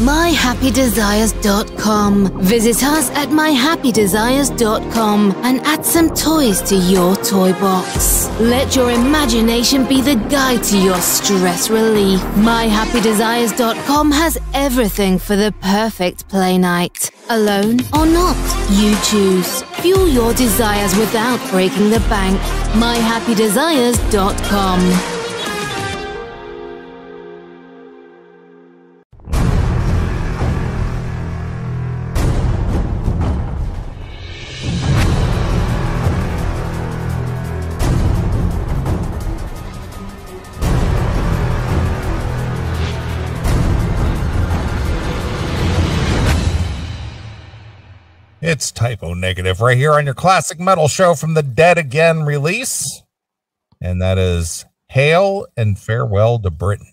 myhappydesires.com. Visit us at myhappydesires.com and add some toys to your toy box. Let your imagination be the guide to your stress relief. myhappydesires.com has everything for the perfect play night. Alone or not, you choose. Fuel your desires without breaking the bank. myhappydesires.com. It's Typo Negative right here on your classic metal show from the Dead Again release. And that is Hail and Farewell to Britain.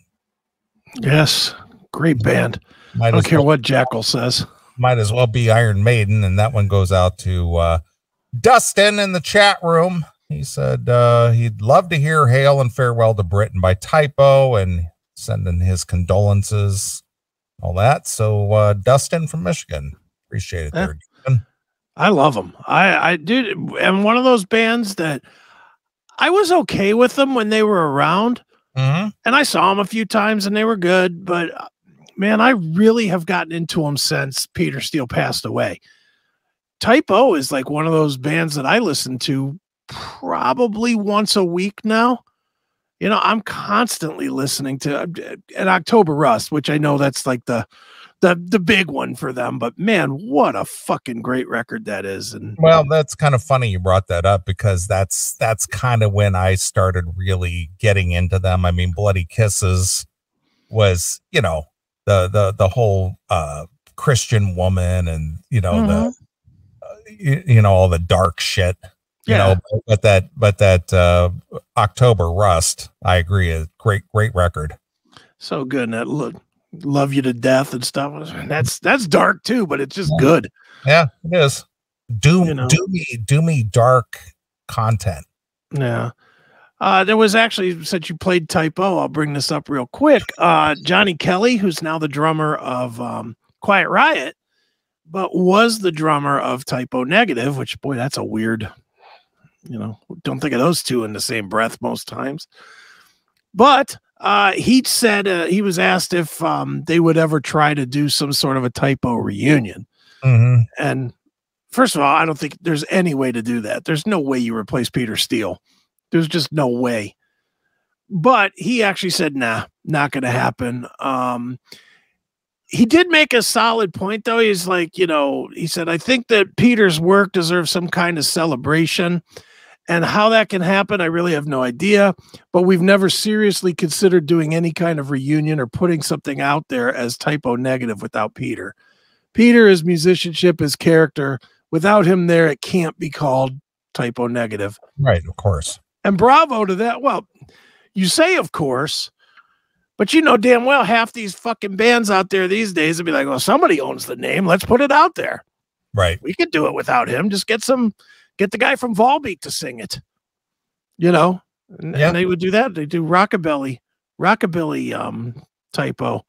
Yes, great band. I don't care what Jackal says. Might as well be Iron Maiden. And that one goes out to Dustin in the chat room. He said he'd love to hear Hail and Farewell to Britain by Typo and sending his condolences, all that. So Dustin from Michigan, appreciate it there. I love them. I did. And one of those bands that I was okay with them when they were around. And I saw them a few times and they were good. But man, I really have gotten into them since Peter Steele passed away. Typo is like one of those bands that I listen to probably once a week now. You know, I'm constantly listening to an October Rust, which I know that's like the big one for them, but man, what a fucking great record that is. And well, that's kind of funny you brought that up because that's kind of when I started really getting into them. I mean, Bloody Kisses was, you know, the whole Christian woman and, you know, you know, all the dark shit, you know, but that October Rust, I agree, is great record. So good. And that Love You to Death and stuff. That's dark too, but it's just good. Yeah, it is. Do me dark content. Yeah. There was actually, since you played Typo, I'll bring this up real quick. Johnny Kelly, who's now the drummer of Quiet Riot, but was the drummer of Typo Negative, which, boy, that's a weird, you know, don't think of those two in the same breath most times. But he said he was asked if they would ever try to do some sort of a Typo reunion. And first of all, I don't think there's any way to do that. There's no way you replace Peter Steele. There's just no way. But he actually said, nah, not going to happen. He did make a solid point, though. He's like, you know, he said, I think that Peter's work deserves some kind of celebration. And how that can happen, I really have no idea. But we've never seriously considered doing any kind of reunion or putting something out there as Typo Negative without Peter. Peter, his musicianship, his character, without him there, it can't be called Typo Negative. Right, of course. And bravo to that. Well, you say, of course, but you know damn well half these fucking bands out there these days would be like, well, somebody owns the name. Let's put it out there. Right. We could do it without him. Just get the guy from Volbeat to sing it, you know, and they would do that. They do rockabilly Typo.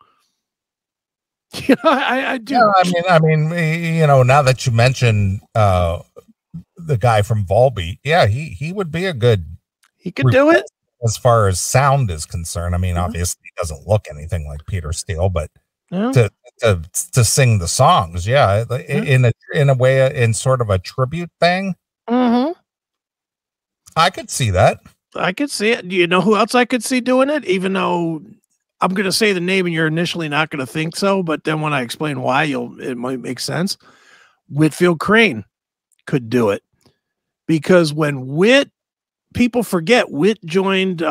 You know, I do. Yeah, I mean, you know, now that you mention the guy from Volbeat, yeah, he would be a good. He could do it as far as sound is concerned. I mean, obviously he doesn't look anything like Peter Steele, but to sing the songs, in a way, in sort of a tribute thing. I could see that. I could see it. Do you know who else I could see doing it? Even though I'm going to say the name and you're initially not going to think so, but then when I explain why, it might make sense. Whitfield Crane could do it because when people forget Whit joined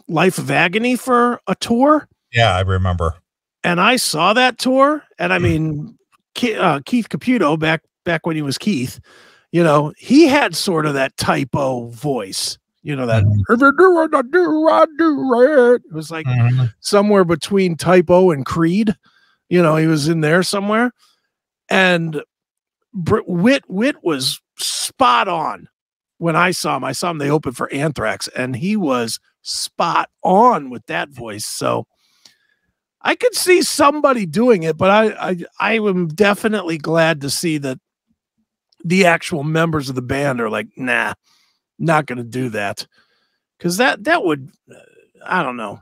Life of Agony for a tour. Yeah, I remember. And I saw that tour, and I mean, Keith Caputo back when he was Keith. You know, he had sort of that Typo voice, you know, that if you do what I do, I do it. It was like somewhere between Typo and Creed. You know, he was in there somewhere. And Whit was spot on when I saw him. They opened for Anthrax, and he was spot on with that voice. So I could see somebody doing it, but I am definitely glad to see that the actual members of the band are like, nah, not going to do that. Because that would, I don't know.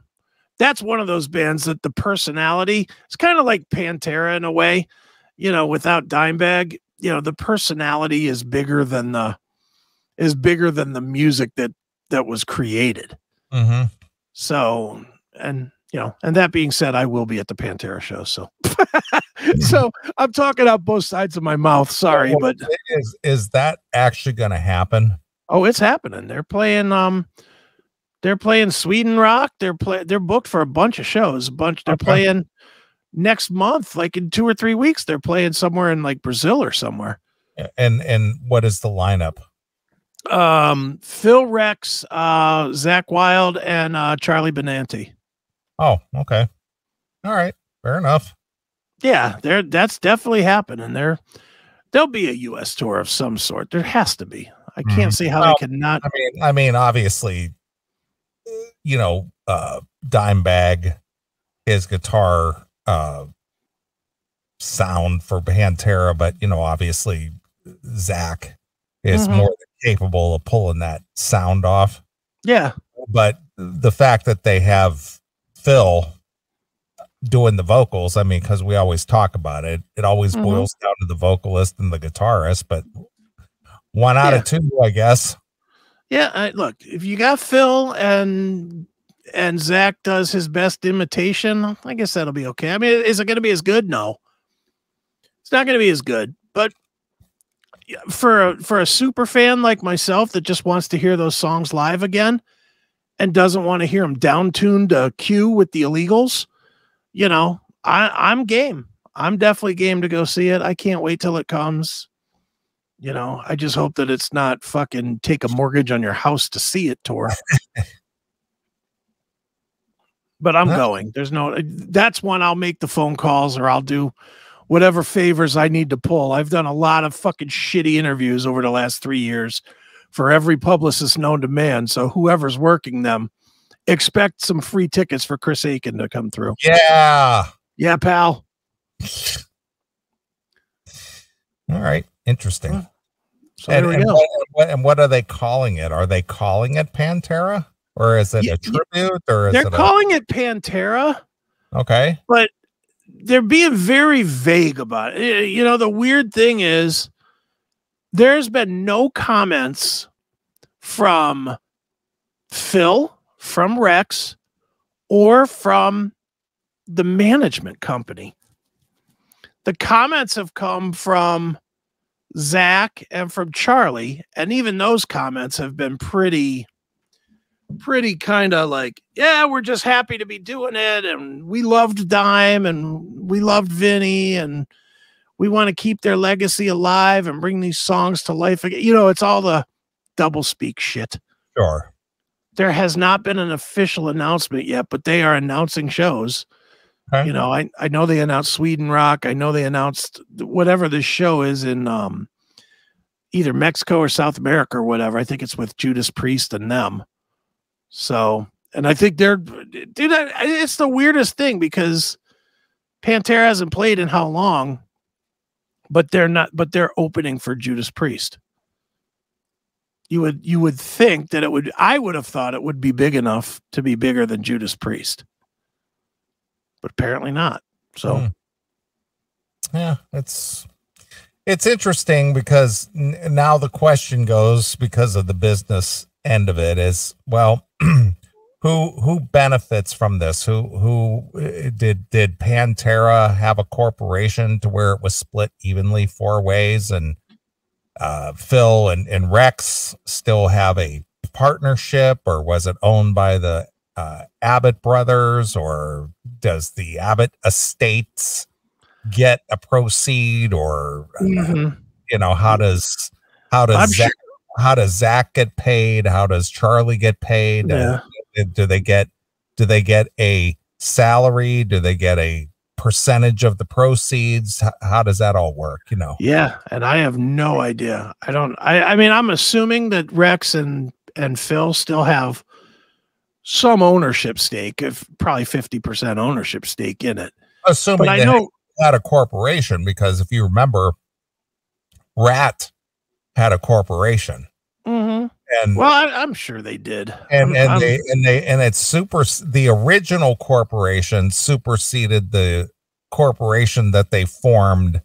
That's one of those bands that the personality, it's kind of like Pantera in a way, you know, without Dimebag, you know, the personality is bigger than the music that was created. Mm-hmm. So, and you know, and that being said, I will be at the Pantera show. So, so I'm talking out both sides of my mouth. Sorry, but is that actually going to happen? Oh, it's happening. They're playing Sweden Rock. They're booked for a bunch of shows. They're playing next month, like in 2 or 3 weeks. They're playing somewhere in like Brazil or somewhere. And what is the lineup? Phil Rex, Zach Wilde, and Charlie Benanti. Oh, okay. All right. Fair enough. Yeah, that's definitely happening. There'll be a US tour of some sort. There has to be. I can't see how they cannot. I mean, obviously, you know, Dimebag, his guitar sound for Pantera, but you know, obviously Zach is more than capable of pulling that sound off. Yeah. But the fact that they have Phil doing the vocals, I mean, because we always talk about it, it always boils down to the vocalist and the guitarist, but one out of two, I guess. Yeah, look, if you got Phil and Zach does his best imitation, I guess that'll be okay. I mean, is it going to be as good? No, it's not going to be as good. But for a super fan like myself that just wants to hear those songs live again and doesn't want to hear them down-tuned to Q with the Illegals, you know, I'm game. I'm definitely game to go see it. I can't wait till it comes. You know, I just hope that it's not fucking take a mortgage on your house to see it tour. But I'm going. That's one I'll make the phone calls or I'll do whatever favors I need to pull. I've done a lot of fucking shitty interviews over the last 3 years for every publicist known to man. So whoever's working them, expect some free tickets for Chris Aiken to come through. Yeah. Yeah, pal. All right. Interesting. So there we go. And what are they calling it? Are they calling it Pantera? Or is it a tribute? Or is they're calling it Pantera. Okay. But they're being very vague about it. You know, the weird thing is there's been no comments from Phil, from Rex, or from the management company. The comments have come from Zach and from Charlie, and even those comments have been pretty kind of like, yeah, we're just happy to be doing it, and we loved Dime, and we loved Vinny, and we want to keep their legacy alive and bring these songs to life again. You know, it's all the doublespeak shit. Sure. There has not been an official announcement yet, but they are announcing shows. Okay. You know, I know they announced Sweden Rock. I know they announced whatever this show is in either Mexico or South America or whatever. I think it's with Judas Priest and them. So, and I think it's the weirdest thing because Pantera hasn't played in how long, but they're opening for Judas Priest. You would think that I would have thought it would be big enough to be bigger than Judas Priest, but apparently not. So, yeah, it's interesting because now the question goes, because of the business end of it, is, well, who benefits from this? Who did Pantera have a corporation to where it was split evenly 4 ways, and Phil and Rex still have a partnership, or was it owned by the Abbott brothers, or does the Abbott estates get a proceed, or you know, how does Zach get paid? How does Charlie get paid? Yeah. Do they get a salary? Do they get a percentage of the proceeds? How does that all work? You know? Yeah. And I have no idea. I mean, I'm assuming that Rex and Phil still have some ownership stake, if probably 50% ownership stake in it. Assuming but I they know had a corporation, because if you remember, Rat had a corporation. Mm-hmm. And well, I'm sure they did. And the original corporation superseded the corporation that they formed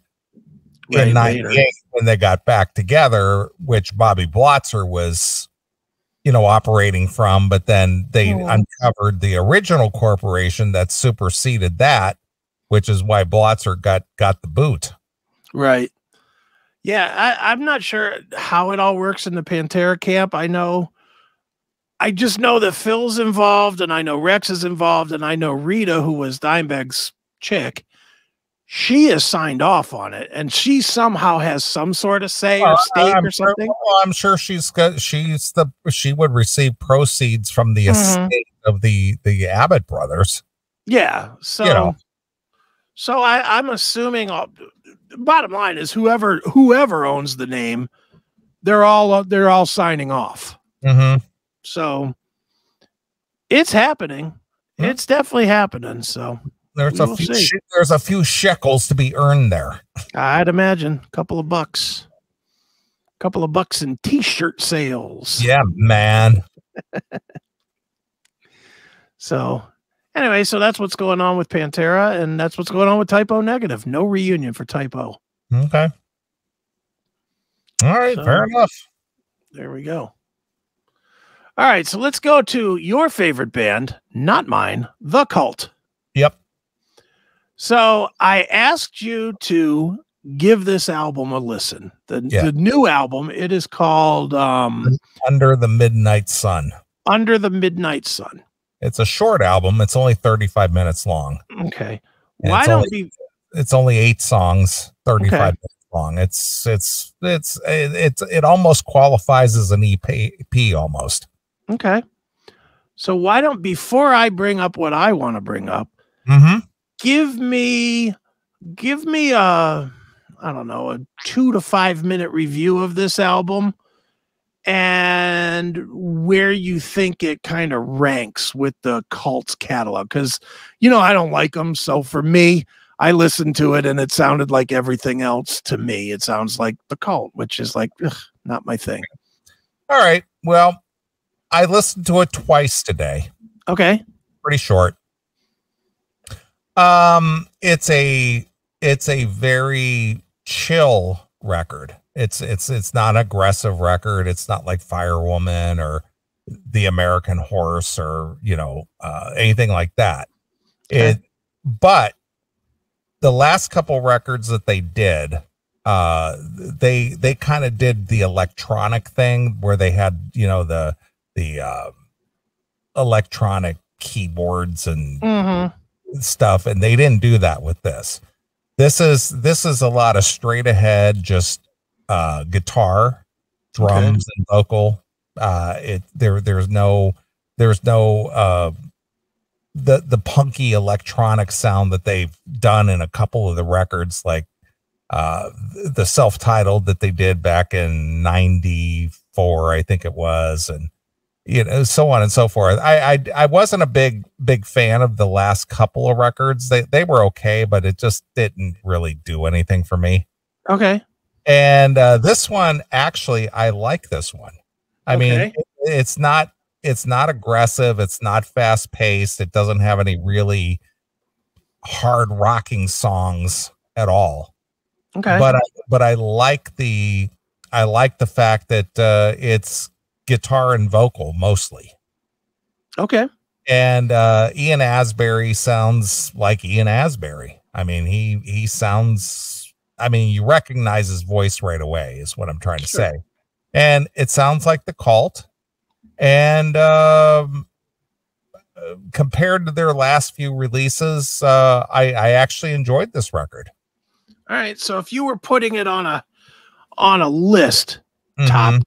in 98 when they got back together, which Bobby Blotzer was, operating from. But then they uncovered the original corporation that superseded that, which is why Blotzer got the boot. Right. Yeah, I'm not sure how it all works in the Pantera camp. I just know that Phil's involved, and I know Rex is involved, and I know Rita, who was Dimebag's chick, she is signed off on it, and she somehow has some sort of say or stake or something. I'm sure she would receive proceeds from the estate of the Abbott brothers. Yeah, so I'm assuming. Bottom line is whoever owns the name, they're all signing off. Mm-hmm. So it's happening. Mm-hmm. It's definitely happening. So there's a few shekels to be earned there. I'd imagine a couple of bucks in t-shirt sales. Yeah, man. So anyway, so that's what's going on with Pantera, and that's what's going on with Type O Negative. No reunion for Type O. Okay. All right, so, fair enough. There we go. All right, so let's go to your favorite band, not mine, The Cult. Yep. So I asked you to give this album a listen. The new album, it is called Under the Midnight Sun. Under the Midnight Sun. It's a short album. It's only 35 minutes long. Okay. And it's only 8 songs, 35 minutes long. It almost qualifies as an EP almost. Okay. So why don't, before I bring up what I want to bring up, give me a 2 to 5 minute review of this album and where you think it kind of ranks with the Cult's catalog. Because, I don't like them. So for me, I listened to it and it sounded like everything else to me. It sounds like the Cult, which is like, not my thing. All right. Well, I listened to it twice today. Okay. Pretty short. It's a very chill record. It's not an aggressive record. It's not like Firewoman or The American Horse or, anything like that. Okay. But the last couple records that they did, they kind of did the electronic thing where they had, the electronic keyboards and stuff, and they didn't do that with this. This is a lot of straight ahead, just guitar, drums, and vocal. There's no the punky electronic sound that they've done in a couple of the records, like the self-titled that they did back in 94, I think it was, and so on and so forth. I wasn't a big fan of the last couple of records. They were okay, but it just didn't really do anything for me. Okay. And this one, actually, I like this one. I mean, it's not aggressive. It's not fast paced. It doesn't have any really hard rocking songs at all. Okay. But I like the fact that it's guitar and vocal mostly. Okay. And Ian Astbury sounds like Ian Astbury. I mean, he sounds, you recognize his voice right away is what I'm trying to say. And it sounds like the Cult. And compared to their last few releases, I actually enjoyed this record. All right. So if you were putting it on a list, top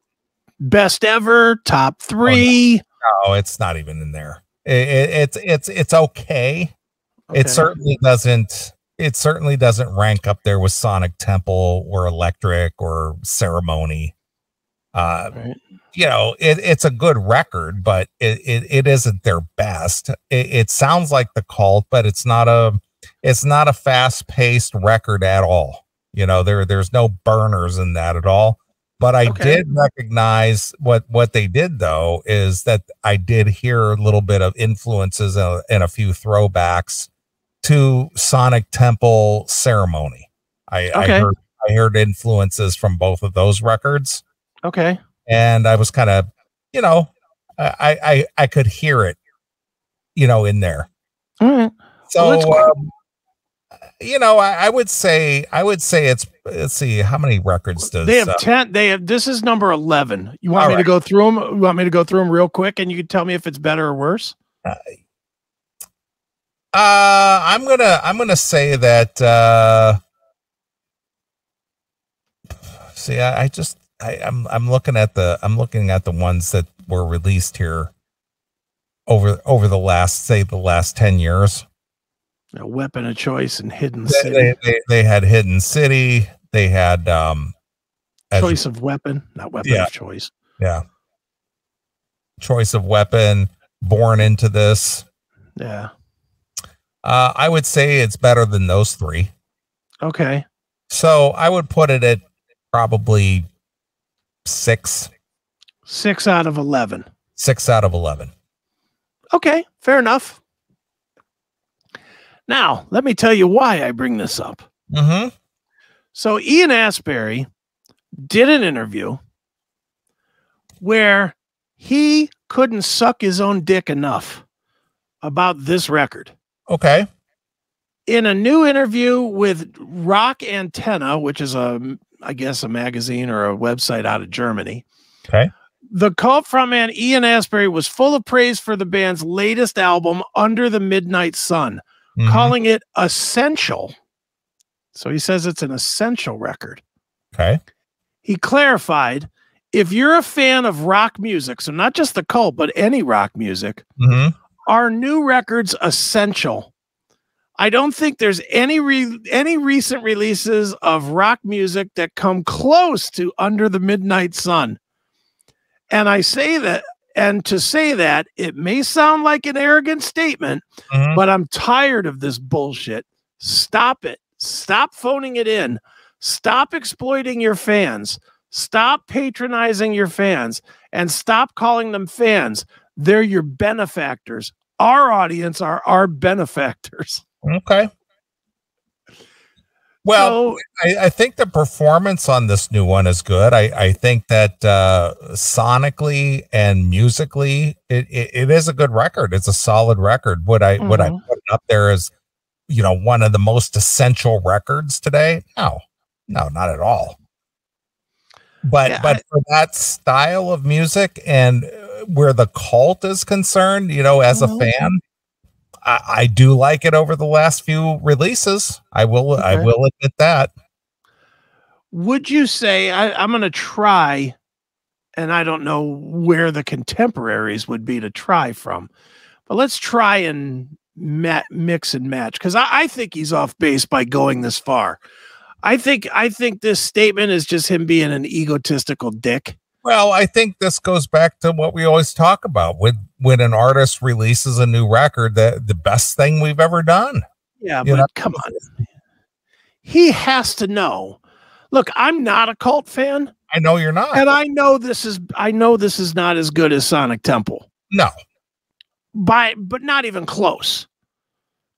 best ever, top 3. No, it's not even in there. It's okay. It certainly doesn't rank up there with Sonic Temple or Electric or Ceremony. Right. You know, it's a good record, but it isn't their best. It sounds like The Cult, but it's not a fast-paced record at all. You know, there's no burners in that at all. But I did recognize what they did, though, is that I did hear a little bit of influences and a few throwbacks to Sonic Temple Ceremony. I heard influences from both of those records. Okay. And I was kind of, you know, I could hear it, you know, in there. All right. So, you know, I would say it's, let's see, how many records does they have 10? This is number 11. You want me to go through them? You want me to go through them real quick, and you can tell me if it's better or worse? I'm gonna say that. See, I'm looking at the ones that were released here over the last 10 years. A Weapon of Choice and Hidden City. They had Hidden City. They had Choice of Weapon, not Weapon of Choice. Yeah. Choice of Weapon, Born Into This. Yeah. I would say it's better than those three. Okay. So I would put it at probably 6. 6 out of 11. 6 out of 11. Okay, fair enough. Now, let me tell you why I bring this up. Mm-hmm. So Ian Astbury did an interview where he couldn't suck his own dick enough about this record. Okay. In a new interview with Rock Antenna, which is I guess a magazine or a website out of Germany. Okay. The Cult frontman Ian Astbury was full of praise for the band's latest album, Under the Midnight Sun, calling it essential. So he says it's an essential record. Okay. He clarified, if you're a fan of rock music, so not just the Cult, but any rock music, our new record's essential. I don't think there's any recent releases of rock music that come close to Under the Midnight Sun. And I say that, and to say that, it may sound like an arrogant statement, but I'm tired of this bullshit. Stop it. Stop phoning it in. Stop exploiting your fans. Stop patronizing your fans, and stop calling them fans. They're your benefactors. Our audience are our benefactors. Okay. Well, so, I think the performance on this new one is good. I think that sonically and musically, it is a good record. It's a solid record. Would I put it up there as, you know, one of the most essential records today? No, not at all. But for that style of music and where the Cult is concerned, you know, as a fan, I do like it over the last few releases. I will admit that. Would you say, I'm going to try, and I don't know where the contemporaries would be to try from, but let's try and mix and match, because I think he's off base by going this far. I think this statement is just him being an egotistical dick. Well, I think this goes back to what we always talk about when an artist releases a new record, the best thing we've ever done. Yeah, but come on. He has to know. Look, I'm not a Cult fan. I know you're not. And I know this is not as good as Sonic Temple. No. But not even close.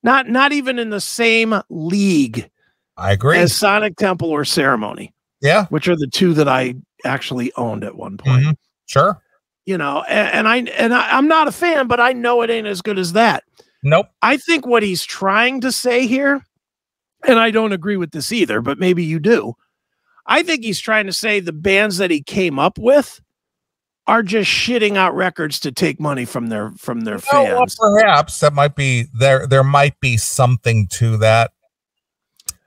Not even in the same league. I agree. As Sonic Temple or Ceremony. Yeah. Which are the two that I actually owned at one point. Sure. You know, and I'm not a fan, but I know it ain't as good as that. Nope. I think what he's trying to say here, and I don't agree with this either, but maybe you do. I think he's trying to say the bands that he came up with are just shitting out records to take money from their fans. Well, perhaps that might be there might be something to that.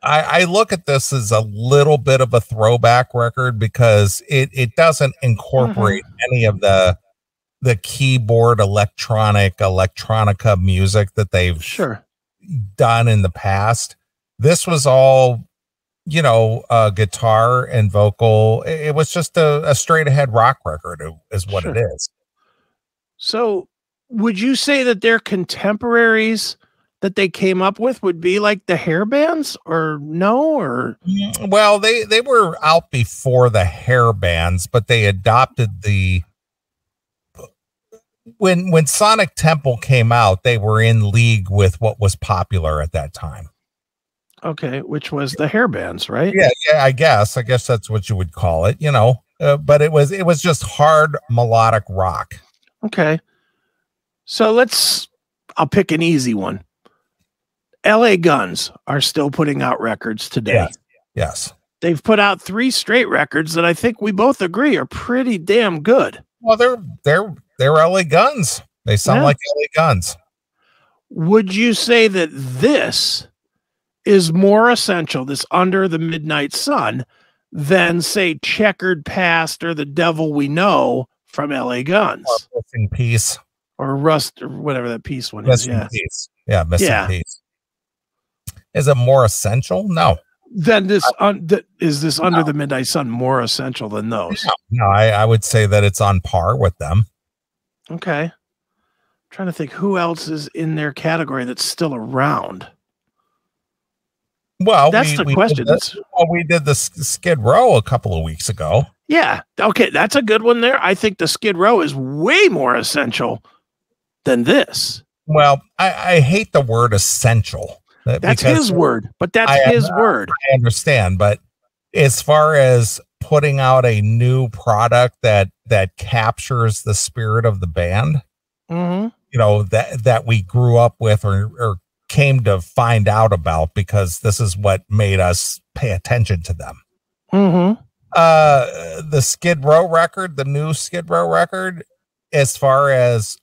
I look at this as a little bit of a throwback record because it doesn't incorporate any of the keyboard electronica music that they've sure done in the past. This was all guitar and vocal. It was just a straight ahead rock record is what it is. So would you say that their contemporaries that they came up with would be like the hair bands, or no? Or well, they were out before the hair bands, but they adopted when Sonic Temple came out, they were in league with what was popular at that time. Okay, which was the hair bands, right? Yeah, I guess that's what you would call it, but it was just hard melodic rock. Okay. So I'll pick an easy one. LA Guns are still putting out records today. Yes. They've put out 3 straight records that I think we both agree are pretty damn good. Well, they're LA Guns. They sound like LA Guns. Would you say that this is more essential, this Under the Midnight Sun, than say Checkered Past or The Devil We Know from LA Guns? Or Missing Piece. Or Rust, or whatever that piece one Missing is. Piece. Yeah, Missing Piece. Is it more essential? No. Then is this Under the Midnight Sun more essential than those? No, I would say that it's on par with them. Okay. I'm trying to think who else is in their category that's still around. Well, that's the question. We did the Skid Row a couple of weeks ago. Yeah. Okay. That's a good one there. I think the Skid Row is way more essential than this. Well, I hate the word essential. That's his word, but that's his word. I understand. But as far as putting out a new product that captures the spirit of the band, that we grew up with or came to find out about because this is what made us pay attention to them. The Skid Row record, the new Skid Row record, as far as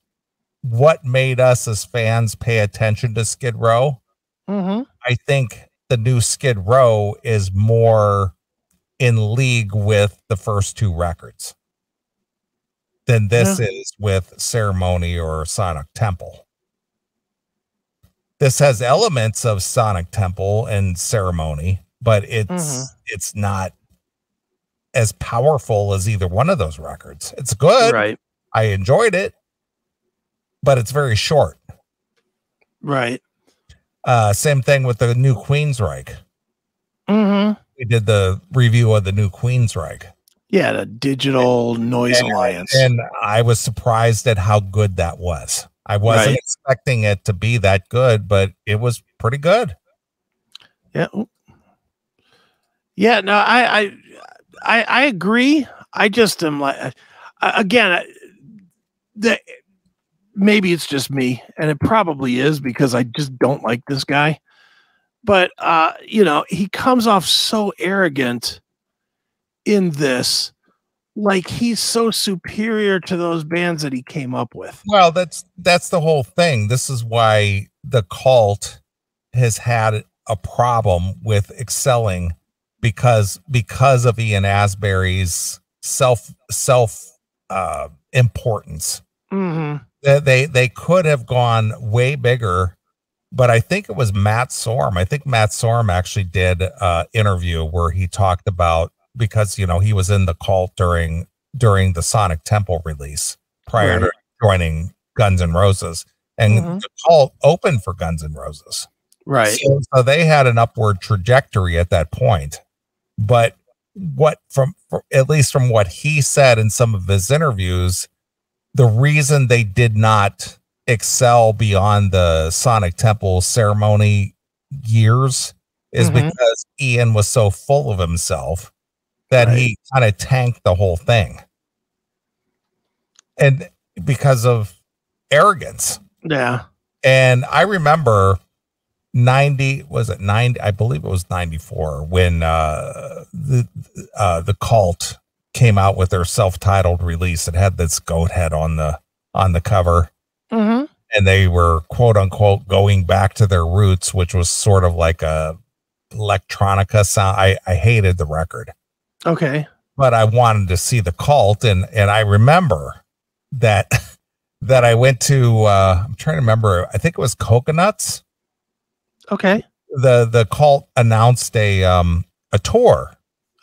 what made us as fans pay attention to Skid Row, I think the new Skid Row is more in league with the first 2 records than this is with Ceremony or Sonic Temple. This has elements of Sonic Temple and Ceremony, but it's not as powerful as either one of those records. It's good. Right. I enjoyed it, but it's very short. Right. Same thing with the new Queensryche. We did the review of the new Queensryche. Yeah, the Digital Noise Alliance. And I was surprised at how good that was. I wasn't expecting it to be that good, but it was pretty good. Yeah. Yeah, no, I agree. I just am like, again, maybe it's just me, and it probably is because I just don't like this guy. But he comes off so arrogant in this, like he's so superior to those bands that he came up with. Well, that's the whole thing. This is why the Cult has had a problem with excelling because of Ian Astbury's self importance. They could have gone way bigger, but I think it was Matt Sorum. I think Matt Sorum actually did an interview where he talked about, because he was in the Cult during the Sonic Temple release prior to joining Guns N' Roses, and the Cult opened for Guns N' Roses. Right. So they had an upward trajectory at that point. But at least from what he said in some of his interviews, the reason they did not excel beyond the Sonic Temple Ceremony years is because Ian was so full of himself that he kind of tanked the whole thing. And because of arrogance. Yeah. And I remember 90, I believe it was 94 when the Cult came out with their self-titled release. It had this goat head on the cover. And they were quote unquote going back to their roots, which was sort of like a electronica sound. I hated the record. Okay. But I wanted to see the Cult, and I remember that I went to I'm trying to remember, I think it was Coconuts. Okay. The Cult announced a a tour.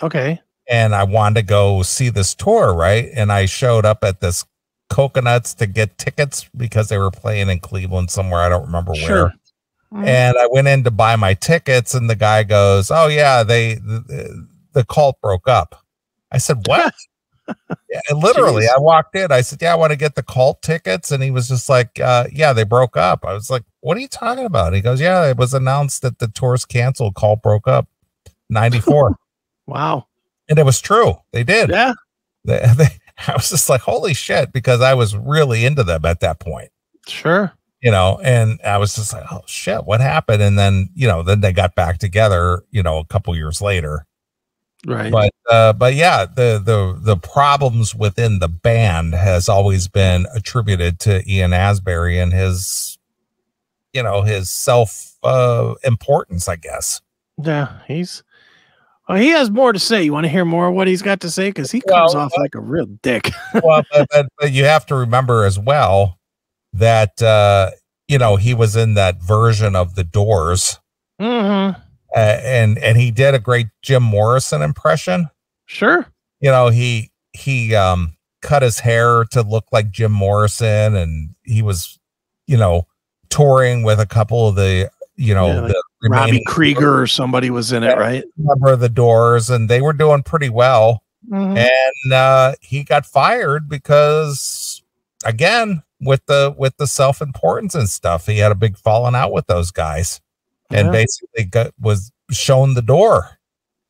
Okay. And I wanted to go see this tour, right? And I showed up at this Coconuts to get tickets because they were playing in Cleveland somewhere. I don't remember where. And I went in to buy my tickets, and the guy goes, "Oh yeah, the cult broke up." I said, "What?" Yeah, and literally, I walked in. I said, "Yeah, I want to get the cult tickets," and he was just like, "Yeah, they broke up." I was like, "What are you talking about?" He goes, "Yeah, it was announced that the tour's canceled. Cult broke up, 94." Wow. And it was true. They did. Yeah. I was just like, holy shit, because I was really into them at that point. Sure. You know, and I was just like, oh shit, what happened? And then, you know, then they got back together, you know, a couple years later. Right. But yeah, the problems within the band has always been attributed to Ian Astbury and his, you know, his self importance, I guess. Yeah, well, he has more to say. You want to hear more of what he's got to say? Because he comes off like a real dick. Well, but you have to remember as well that, you know, he was in that version of the Doors. Mm-hmm. And he did a great Jim Morrison impression. Sure. You know, he cut his hair to look like Jim Morrison, and he was, you know, touring with a couple of the, you know, like the Robbie Krieger or somebody was in it, right? Member of the Doors, and they were doing pretty well. And he got fired because, again, with the self-importance and stuff, he had a big falling out with those guys, and basically was shown the door,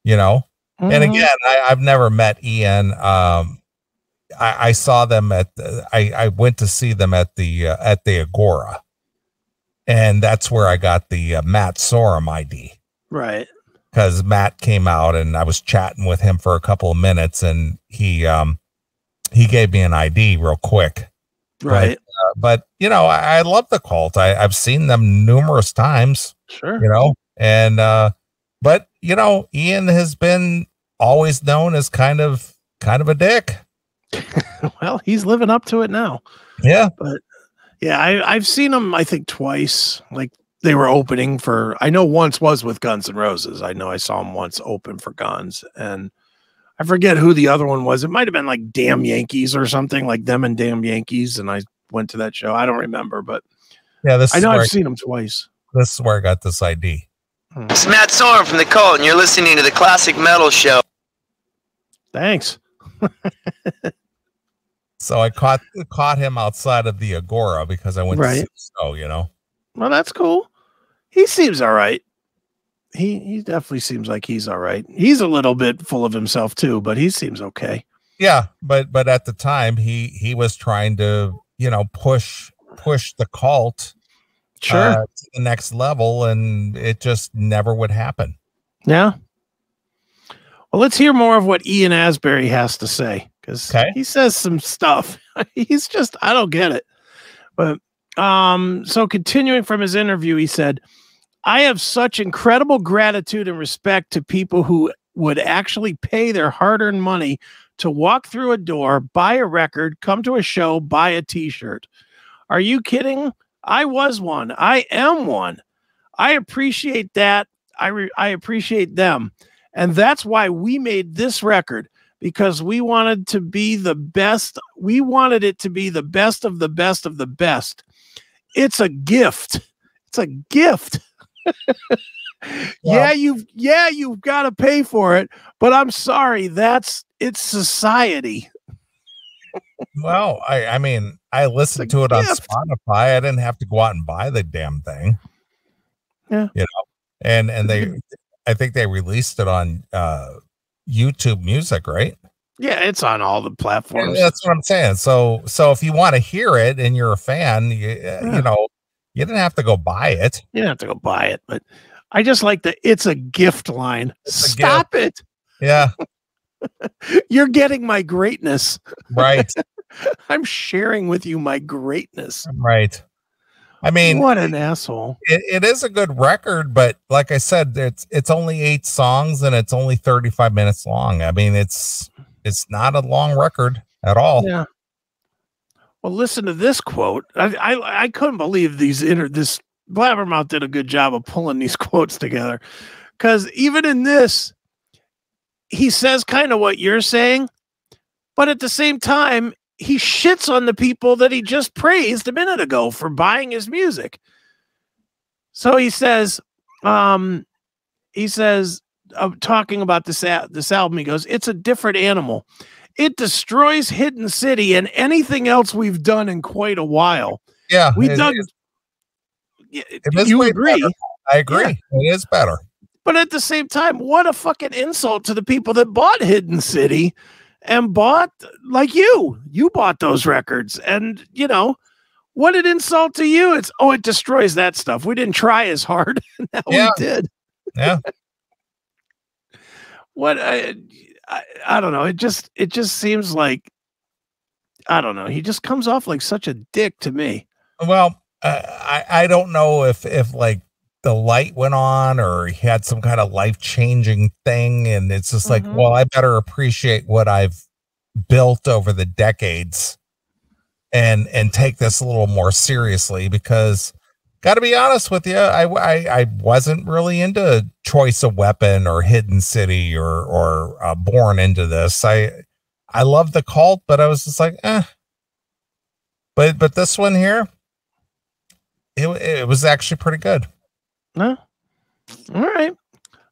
you know. And again, I've never met Ian. I saw them I went to see them at the Agora. And that's where I got the Matt Sorum ID. Right. Because Matt came out and I was chatting with him for a couple of minutes, and he gave me an ID real quick. Right. But you know, I love the Cult. I've seen them numerous times. Sure. You know, and but you know, Ian has been always known as kind of a dick. Well, he's living up to it now. Yeah. But yeah, I've seen them, I think, twice. Like they were opening for, I know once was with Guns N' Roses. I know I saw them once open for Guns, and I forget who the other one was. It might have been like Damn Yankees or something, like them and Damn Yankees. And I went to that show. I don't remember, but yeah, I know I've seen them twice. This is where I got this ID. It's Matt Sorum from the Cult, and you're listening to the Classic Metal Show. Thanks. So I caught him outside of the Agora because I went to see the show, you know. Well, that's cool. He seems all right. He definitely seems like he's all right. He's a little bit full of himself too, but he seems okay. Yeah, but at the time he was trying to, you know, push the Cult to the next level, and it just never would happen. Yeah. Well, let's hear more of what Ian Astbury has to say, because he says some stuff. He's just, I don't get it. But so continuing from his interview, he said, "I have such incredible gratitude and respect to people who would actually pay their hard-earned money to walk through a door, buy a record, come to a show, buy a t-shirt. Are you kidding? I was one. I am one. I appreciate that. I appreciate them. And that's why we made this record, because we wanted to be the best. We wanted it to be the best of the best of the best. It's a gift. It's a gift." Well, you've got to pay for it, but I'm sorry, it's society. Well, I mean, I listened to it on Spotify. I didn't have to go out and buy the damn thing. Yeah. You know, and I think they released it on YouTube Music, right? Yeah, it's on all the platforms. Yeah, that's what I'm saying. So if you want to hear it and you're a fan, you know, you didn't have to go buy it. You didn't have to go buy it, but I just like the "it's a gift" line. Stop it. Yeah. You're getting my greatness. Right. I'm sharing with you my greatness. Right. I mean, what an asshole. It is a good record, but like I said, it's only 8 songs and it's only 35 minutes long. I mean, it's not a long record at all. Yeah. Well, listen to this quote. I couldn't believe this Blabbermouth did a good job of pulling these quotes together, because even in this, he says kind of what you're saying, but at the same time, he shits on the people that he just praised a minute ago for buying his music. So he says, talking about this album, he goes, it's a different animal. It destroys Hidden City and anything else we've done in quite a while. Yeah. You agree? Better. I agree. Yeah. It is better. But at the same time, what a fucking insult to the people that bought Hidden City and bought, like you bought those records. And, you know, what an insult to you. It's, it destroys that stuff. We didn't try as hard. Now we did. Yeah. What I don't know. It just seems like, I don't know. He just comes off like such a dick to me. Well, I don't know if like the light went on or he had some kind of life-changing thing. And it's just like, well, I better appreciate what I've built over the decades and take this a little more seriously, because got to be honest with you, I wasn't really into Choice of Weapon or Hidden City or Born into this. I love the Cult, but I was just like, but this one here, it was actually pretty good. No. All right.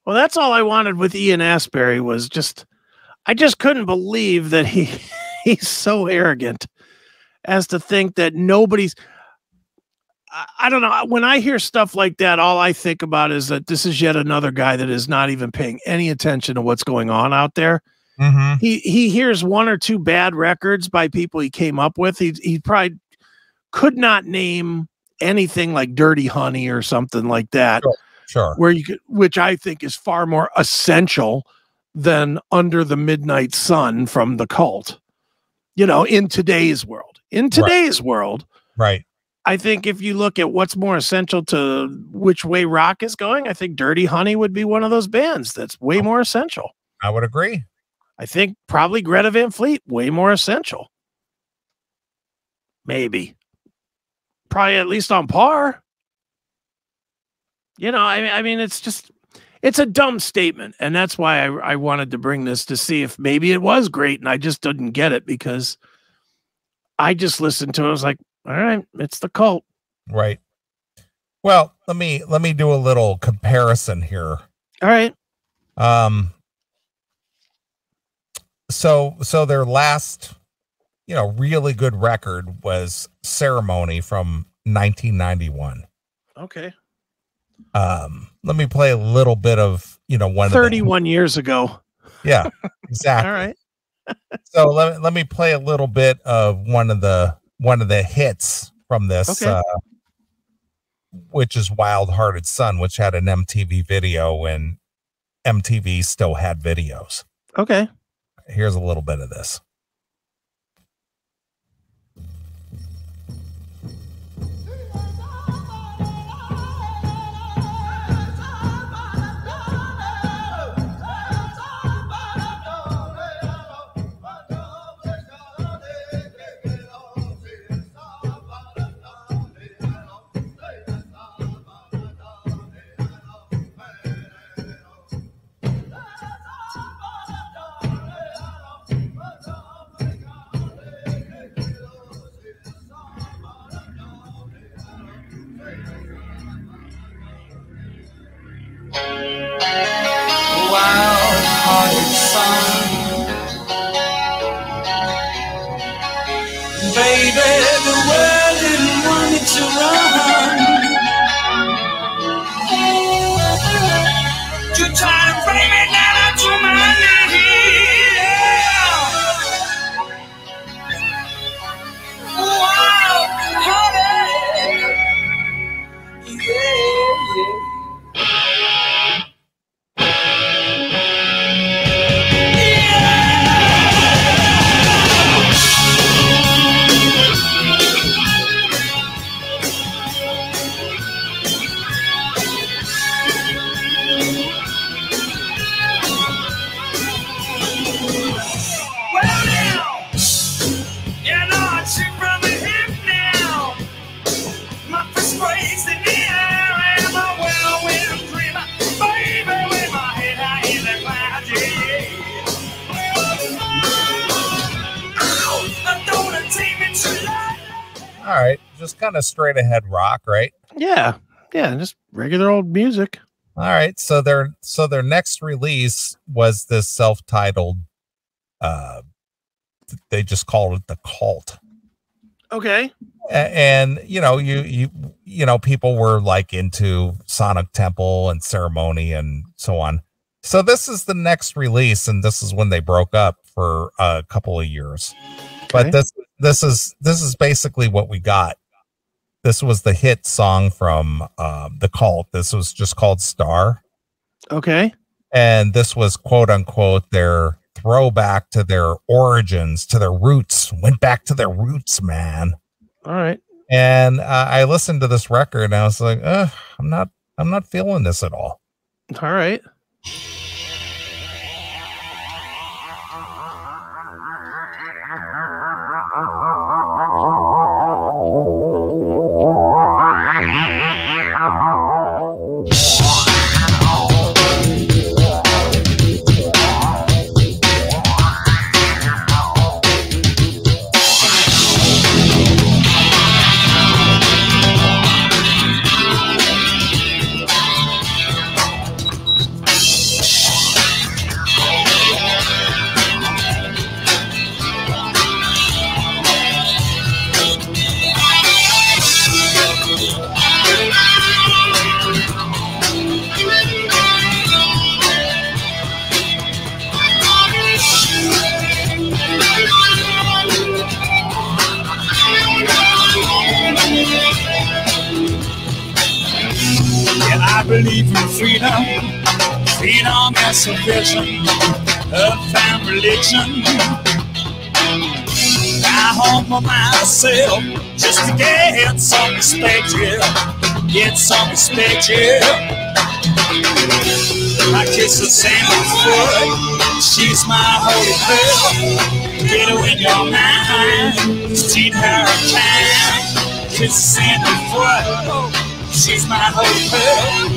Well, that's all I wanted with Ian Astbury was I just couldn't believe that he's so arrogant as to think that nobody's, I don't know. When I hear stuff like that, all I think about is that this is yet another guy that is not even paying any attention to what's going on out there. Mm-hmm. He hears one or two bad records by people he came up with. He probably could not name anything like Dirty Honey or something like that. Sure. Which I think is far more essential than Under the Midnight Sun from the Cult. You know, in today's world. Right. I think if you look at what's more essential to which way rock is going, I think Dirty Honey would be one of those bands that's way more essential. I would agree. I think probably Greta Van Fleet, way more essential. Maybe. Probably at least on par. You know, I mean, it's a dumb statement. And that's why I wanted to bring this to see if maybe it was great. And I just didn't get it because I just listened to it. I was like, all right, it's the Cult. Right. Well, let me do a little comparison here. All right. So their last, really good record was Ceremony from 1991. Okay. Let me play a little bit of, 31 years ago. Yeah, exactly. All right. So let me play a little bit of one of the hits from this, okay. Which is Wild Hearted Son, which had an MTV video when MTV still had videos. Okay. Here's a little bit of this. Wild-hearted son, baby, the world didn't want it to run. You try to bring me down to my knees. Wild-hearted, yeah. All right, just kind of straight ahead rock, right? Yeah, just regular old music. All right, so their next release was this self-titled. They just called it The Cult. Okay. And you know, people were like into Sonic Temple and Ceremony and so on. So this is the next release, and this is when they broke up for a couple of years. But this is basically what we got. This was the hit song from The Cult. This was just called Star. Okay. And this was quote unquote their throwback to their origins, to their roots. Went back to their roots, man. All right. And I listened to this record and I was like, I'm not feeling this at all. All right. I believe in freedom. Freedom is a vision of found religion. I humble myself just to get some respect, yeah. Get some respect, yeah. I kiss her sandal foot. She's my holy pearl. Get her in your mind. Steep her time. Kiss her sandal foot. She's my holy pearl.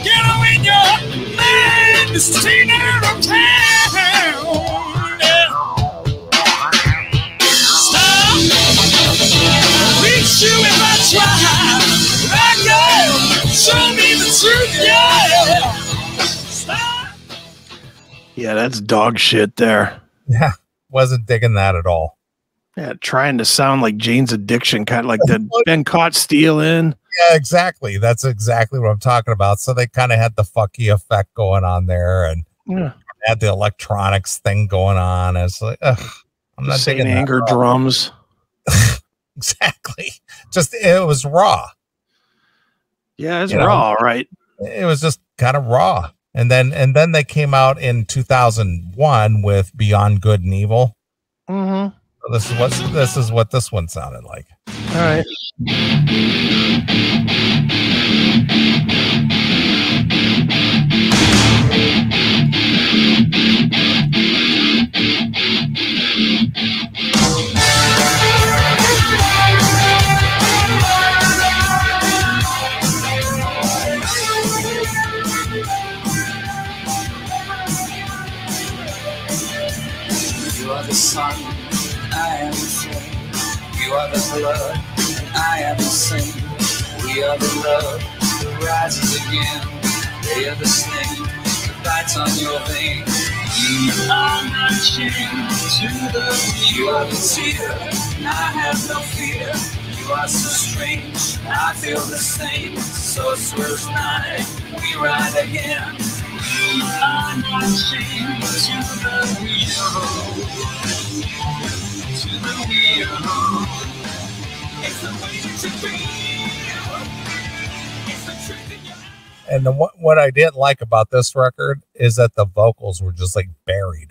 Get her in your mind. Steep her time. Stop. Reach you if I try. Right now. Show me the truth, yeah. Yeah, that's dog shit there. Yeah, wasn't digging that at all. Yeah, trying to sound like Jane's Addiction, kind of like the Been Caught Stealing. Yeah, exactly. That's exactly what I'm talking about. So they kind of had the fucky effect going on there, and had the electronics thing going on. It's like, I'm not digging anger drums. Exactly. Just it was raw. Yeah, it's raw, right? It was just kind of raw. And then they came out in 2001 with Beyond Good and Evil. Mm-hmm. So this is what this one sounded like. All right. You are the sun, I am the flame. You are the blood, I am the same. We are the love that rises again. They are the snake that bites on your vein. You are not chained to the You are the tear, I have no fear. You are so strange, I feel the same. So swerve night, we ride again. You are not chained to the wheel. To the wheel. It's the way to feel. It's the truth in your eyes. And what I didn't like about this record is that the vocals were just like buried.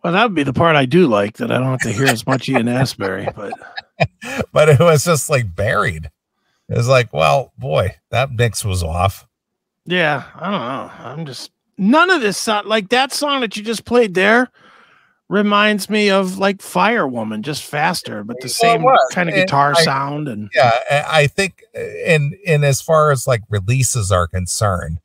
Well, that would be the part I do like, that I don't have to hear as much Ian Astbury, but it was just like buried. It was like, well, boy, that mix was off. Yeah, I don't know. None of this like that song that you just played there reminds me of like Firewoman, just faster, but the same kind of guitar sound. And yeah, I think in as far as like releases are concerned,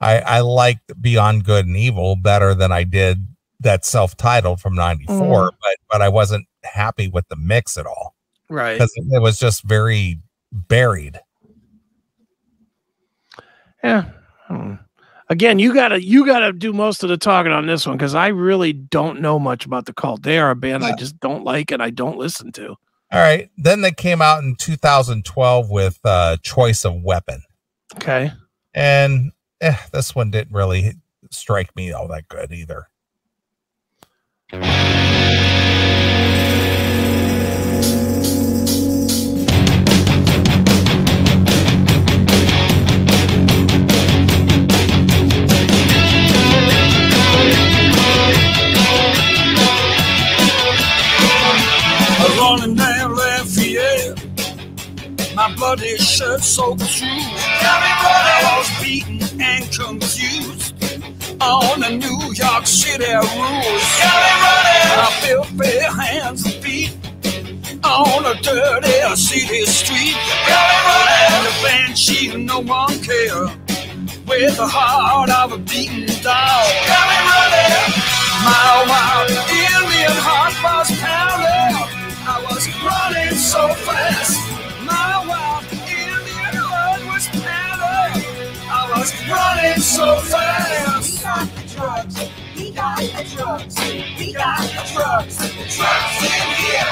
I liked Beyond Good and Evil better than I did that self-titled from '94, but I wasn't happy with the mix at all. Right. Because it was just very buried. Yeah. Again, you gotta do most of the talking on this one, because I really don't know much about the Cult. They are a band I just don't like and I don't listen to. All right. Then they came out in 2012 with Choice of Weapon. Okay. And this one didn't really strike me all that good either. Rolling down Lafayette, my bloody shirt soaked through. I was beaten and confused on the New York City rules. I felt bare hands and feet on a dirty city street. And the banshee, no one cared, with the heart of a beaten dog. My wild Indian heart was pounding. I was running so fast. My wild Indian heart was pounding. I was running so fast. We got the drugs. We got the drugs. The drugs in here.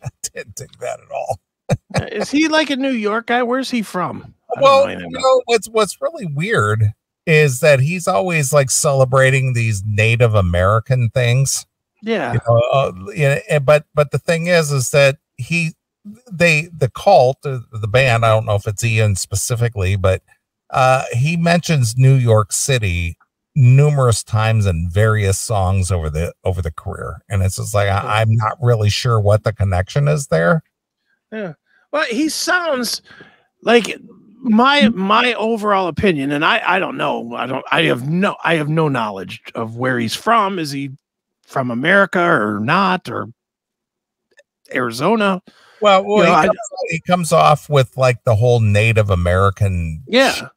I didn't think that at all. Is he like a New York guy? Where's he from? Well, what's really weird is that he's always like celebrating these Native American things. Yeah. But the thing is that the Cult, the band, I don't know if it's Ian specifically, but he mentions New York City numerous times in various songs over the career, and it's just like I'm not really sure what the connection is there. Yeah. Well, he sounds like my overall opinion, and I don't know. I have no knowledge of where he's from. Is he from America or not, or Arizona? Well, he comes off with like the whole Native American. Yeah.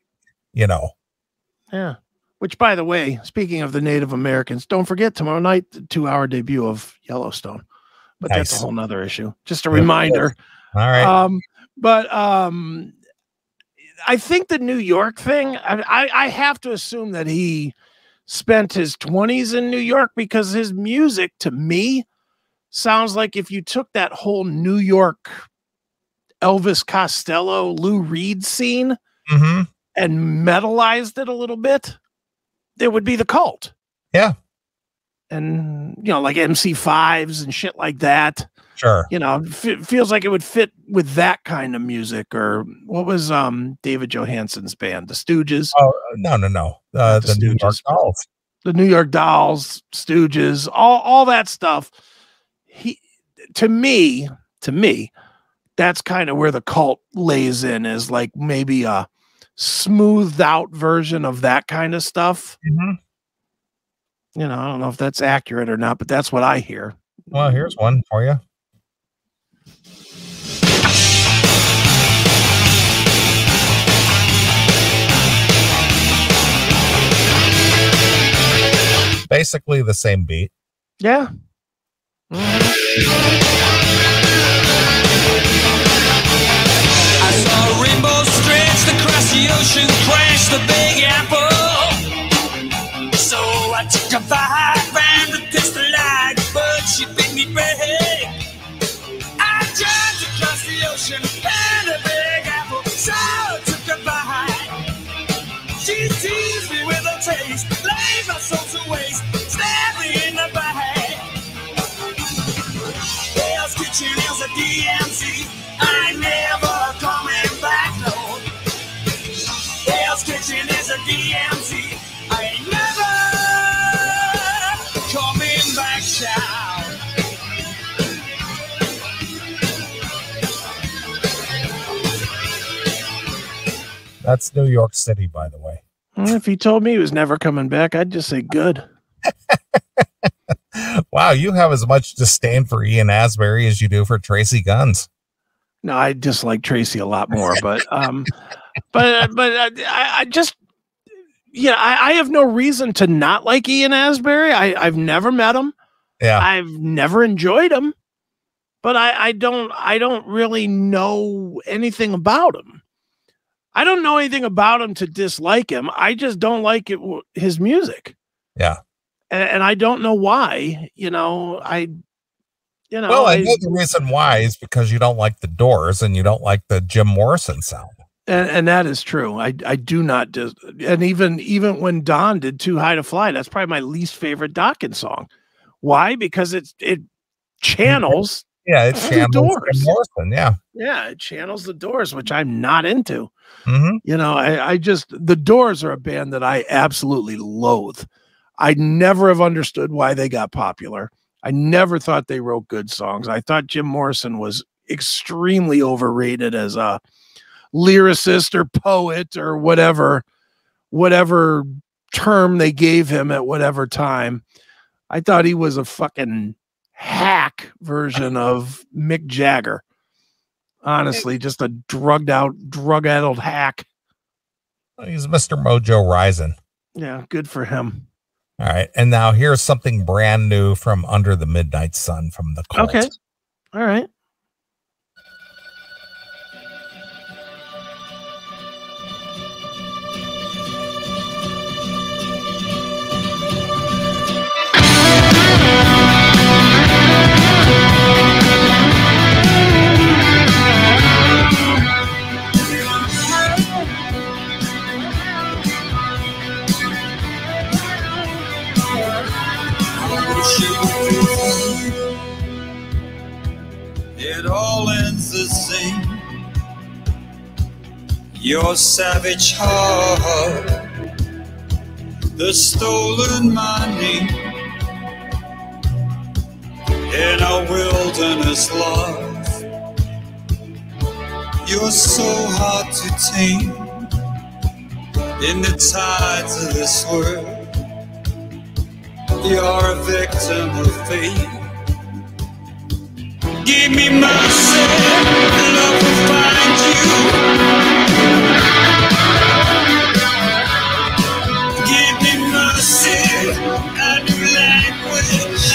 Yeah. Which, by the way, speaking of the Native Americans, don't forget tomorrow night, the 2-hour debut of Yellowstone. But Nice. that's a whole nother issue. Just a reminder. All right. But I think the New York thing, I have to assume that he spent his 20s in New York, because his music to me sounds like if you took that whole New York Elvis Costello, Lou Reed scene Mm-hmm. and metalized it a little bit, it would be the Cult. Yeah. And, like MC5s and shit like that. Sure. Feels like it would fit with that kind of music. Or what was David Johansen's band, the Stooges? Oh, no. The New York Dolls. The New York Dolls, Stooges, all that stuff. To me, that's kind of where the Cult lays in, is like maybe a smoothed out version of that kind of stuff. Mm-hmm. I don't know if that's accurate or not, but that's what I hear. Well, here's one for you. Basically the same beat. Yeah. I saw a rainbow stretched across the ocean, crash the Big Apple. So I took a bite, ran the pistol light, but she beat me back. I jumped across the ocean and a Big Apple, so I took a bite. She teased me with a taste, laid my soul to waste, stabbed me in the back. Hell's Kitchen is a DMC, I never coming back, no. Hell's Kitchen is a DMC, I ain't never coming back, child. That's New York City, by the way. Well, if he told me he was never coming back, I'd just say good. Wow, you have as much disdain for Ian Astbury as you do for Tracy Guns. No, I dislike Tracy a lot more, but I just, I have no reason to not like Ian Astbury. I've never met him. Yeah. I've never enjoyed him. but I don't really know anything about him. I don't know anything about him to dislike him. I just don't like his music. Yeah. And I don't know why, Well, I know the reason why is because you don't like the Doors and you don't like the Jim Morrison sound. And that is true. I do not. And even when Don did Too High to Fly, that's probably my least favorite Dokken song. Why? Because it channels. Yeah, it channels Jim Morrison. Yeah. Yeah, it channels the Doors, which I'm not into. Mm-hmm. I just, the Doors are a band that I absolutely loathe. I never have understood why they got popular. I never thought they wrote good songs. I thought Jim Morrison was extremely overrated as a lyricist or poet or whatever term they gave him at whatever time. I thought he was a fucking hack version of Mick Jagger. Honestly, just a drug-addled hack. He's Mr. Mojo Rising. Yeah, good for him. All right. And now here's something brand new from Under the Midnight Sun from the Cult. Okay. All right. It all ends the same. Your savage heart, the stolen money, in a wilderness love. You're so hard to tame in the tides of this world. You're a victim of fate. Give me mercy, love will find you. Give me mercy, a new language.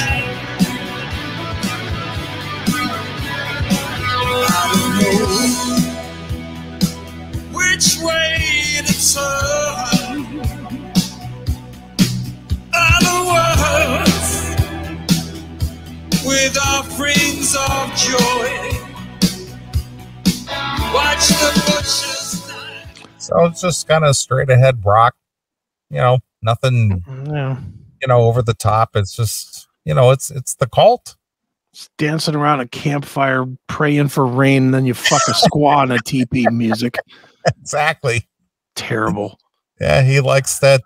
I don't know which way to turn. Other words with offerings of joy. Watch the bushes. So it's just kind of straight ahead rock, nothing, over the top. It's just, it's the Cult. Just dancing around a campfire, praying for rain, and then you fuck a squaw on a teepee music. Exactly. Terrible. Yeah, he likes that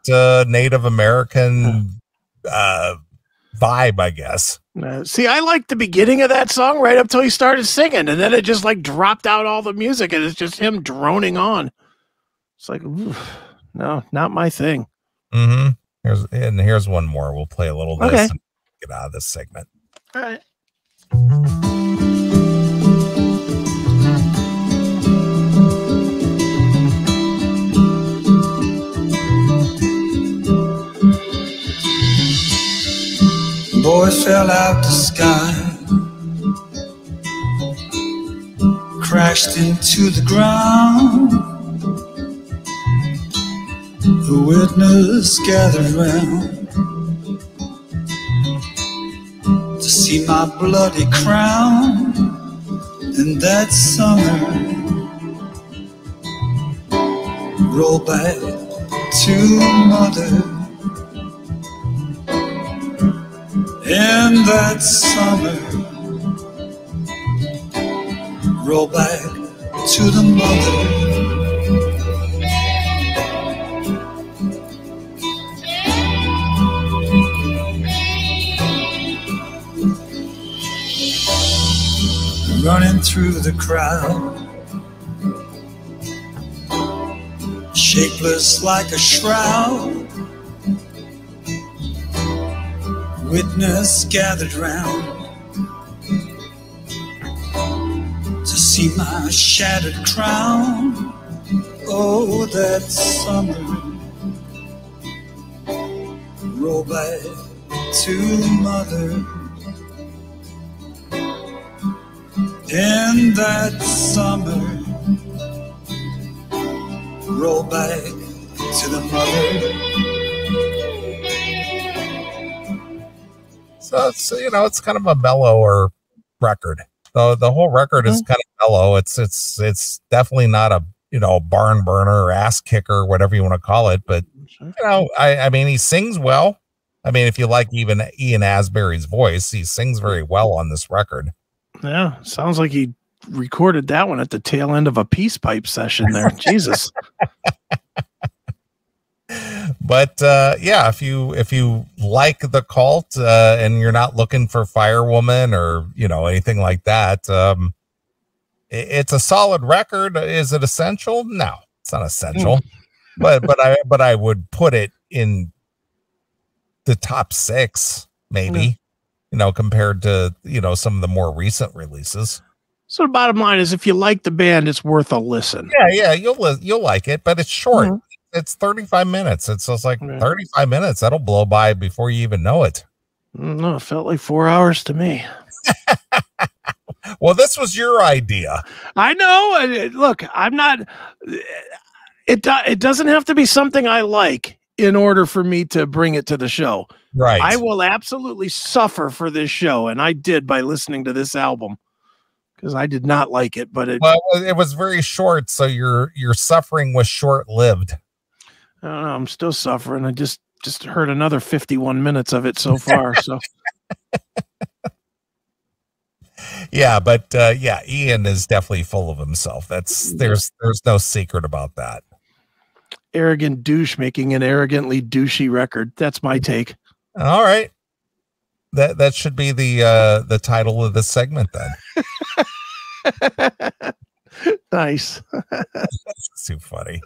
Native American vibe, I guess. See, I liked the beginning of that song right up till he started singing, and then it just dropped out all the music, and it's just him droning on. It's like, oof, no, not my thing. Mm-hmm. Here's one more. We'll play a little of this and get out of this segment. All right. Boy fell out the sky, crashed into the ground. The witness gathered round to see my bloody crown. And that summer roll back to mother. In that summer, roll back to the mother. Running through the crowd, shapeless like a shroud. Witness gathered round to see my shattered crown. Oh, that summer, roll back to mother. In that summer, roll back to the mother. So it's, you know, it's kind of a mellower record. The whole record is kind of mellow. It's definitely not a, you know, barn burner or ass kicker, whatever you want to call it. But, you know, I mean, he sings well. I mean, if you like even Ian Astbury's voice, he sings very well on this record. Yeah, sounds like he recorded that one at the tail end of a peace pipe session there. Jesus. But yeah, if you like the Cult and you're not looking for Firewoman or, you know, anything like that, it's a solid record. Is it essential? No, it's not essential. But I would put it in the top 6, maybe, you know, compared to, you know, some of the more recent releases. So the bottom line is, if you like the band, it's worth a listen. Yeah, you'll like it, but it's short. It's 35 minutes. It's just like 35 minutes. That'll blow by before you even know it. No, it felt like 4 hours to me. Well, this was your idea. I know. Look, I'm not. It doesn't have to be something I like in order for me to bring it to the show. Right. I will absolutely suffer for this show, and I did by listening to this album because I did not like it. But it was very short, so your suffering was short-lived. I don't know. I'm still suffering. I just heard another 51 minutes of it so far. So. Yeah, but yeah, Ian is definitely full of himself. There's no secret about that. Arrogant douche making an arrogantly douchey record. That's my take. All right. That should be the title of this segment then. Nice. That's too funny.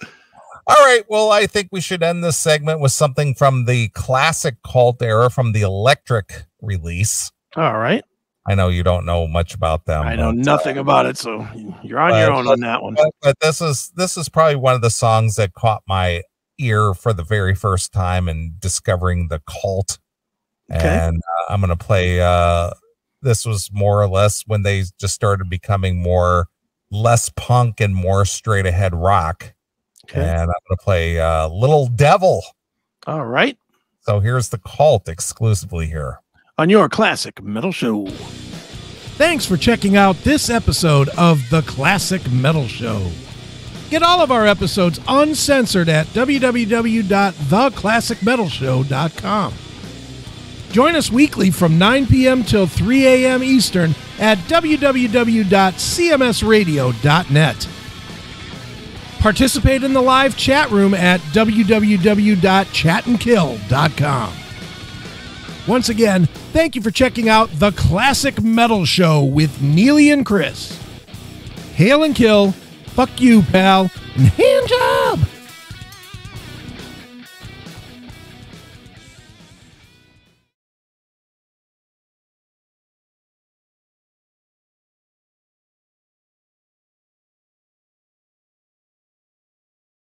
All right. Well, I think we should end this segment with something from the classic Cult era, from the Electric release. All right. I know you don't know much about them. I know nothing about it, so you're on your own on that one. But this is probably one of the songs that caught my ear for the very first time in discovering the Cult. Okay. And I'm going to play. This was more or less when they just started becoming less punk and more straight ahead rock. Okay. And I'm going to play Little Devil. All right. So here's the Cult exclusively here on your Classic Metal Show. Thanks for checking out this episode of The Classic Metal Show. Get all of our episodes uncensored at www.theclassicmetalshow.com. Join us weekly from 9 p.m. till 3 a.m. Eastern at www.cmsradio.net. Participate in the live chat room at www.chatandkill.com. Once again, thank you for checking out The Classic Metal Show with Neeley and Chris. Hail and kill, fuck you, pal, and hand